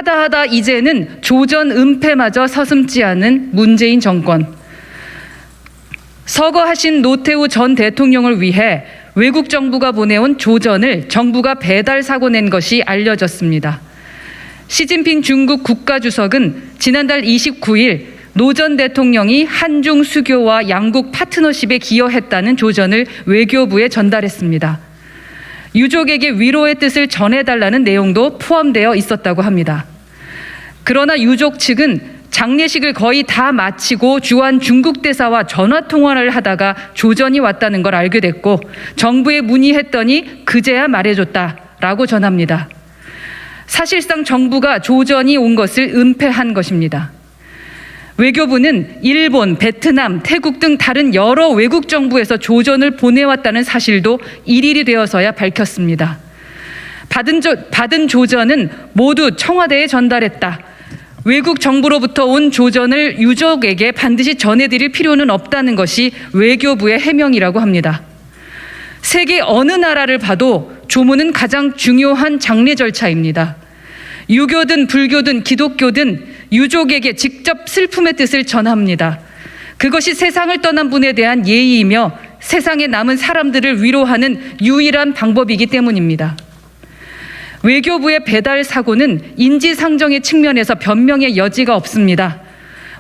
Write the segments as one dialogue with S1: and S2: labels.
S1: 하다 이제는 조전 은폐마저 서슴지 않은 문재인 정권. 서거하신 노태우 전 대통령을 위해 외국 정부가 보내온 조전을 정부가 배달 사고 낸 것이 알려졌습니다. 시진핑 중국 국가주석은 지난달 29일 노 전 대통령이 한중 수교와 양국 파트너십에 기여했다는 조전을 외교부에 전달했습니다. 유족에게 위로의 뜻을 전해달라는 내용도 포함되어 있었다고 합니다. 그러나 유족 측은 장례식을 거의 다 마치고 주한 중국 대사와 전화 통화를 하다가 조전이 왔다는 걸 알게 됐고 정부에 문의했더니 그제야 말해줬다라고 전합니다. 사실상 정부가 조전이 온 것을 은폐한 것입니다. 외교부는 일본, 베트남, 태국 등 다른 여러 외국 정부에서 조전을 보내왔다는 사실도 일일이 되어서야 밝혔습니다. 받은 조전은 모두 청와대에 전달했다. 외국 정부로부터 온 조전을 유족에게 반드시 전해드릴 필요는 없다는 것이 외교부의 해명이라고 합니다. 세계 어느 나라를 봐도 조문은 가장 중요한 장례 절차입니다. 유교든 불교든 기독교든 유족에게 직접 슬픔의 뜻을 전합니다. 그것이 세상을 떠난 분에 대한 예의이며 세상에 남은 사람들을 위로하는 유일한 방법이기 때문입니다. 외교부의 배달 사고는 인지상정의 측면에서 변명의 여지가 없습니다.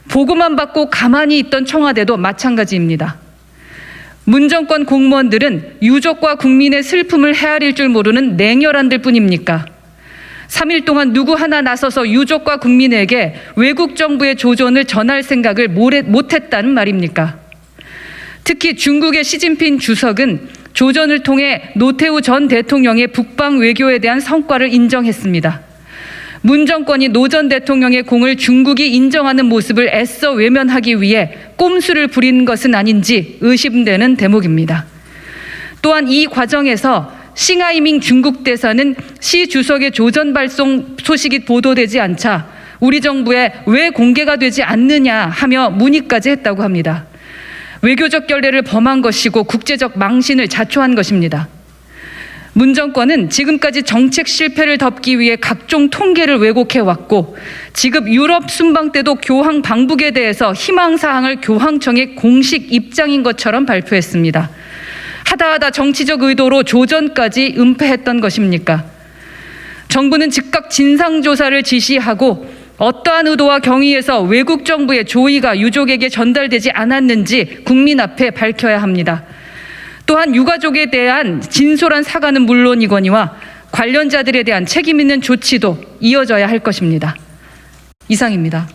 S1: 보고만 받고 가만히 있던 청와대도 마찬가지입니다. 문 정권 공무원들은 유족과 국민의 슬픔을 헤아릴 줄 모르는 냉혈한들 뿐입니까? 3일 동안 누구 하나 나서서 유족과 국민에게 외국 정부의 조전을 전할 생각을 못했다는 말입니까? 특히 중국의 시진핑 주석은 조전을 통해 노태우 전 대통령의 북방 외교에 대한 성과를 인정했습니다. 문 정권이 노 전 대통령의 공을 중국이 인정하는 모습을 애써 외면하기 위해 꼼수를 부린 것은 아닌지 의심되는 대목입니다. 또한 이 과정에서 싱하이밍 중국 대사는 시 주석의 조전 발송 소식이 보도되지 않자 우리 정부에 왜 공개가 되지 않느냐 하며 문의까지 했다고 합니다. 외교적 결례를 범한 것이고 국제적 망신을 자초한 것입니다. 문 정권은 지금까지 정책 실패를 덮기 위해 각종 통계를 왜곡해왔고 지금 유럽 순방 때도 교황 방북에 대해서 희망사항을 교황청의 공식 입장인 것처럼 발표했습니다. 하다 정치적 의도로 조전까지 은폐했던 것입니까? 정부는 즉각 진상조사를 지시하고 어떠한 의도와 경위에서 외국 정부의 조의가 유족에게 전달되지 않았는지 국민 앞에 밝혀야 합니다. 또한 유가족에 대한 진솔한 사과는 물론이거니와 관련자들에 대한 책임 있는 조치도 이어져야 할 것입니다. 이상입니다.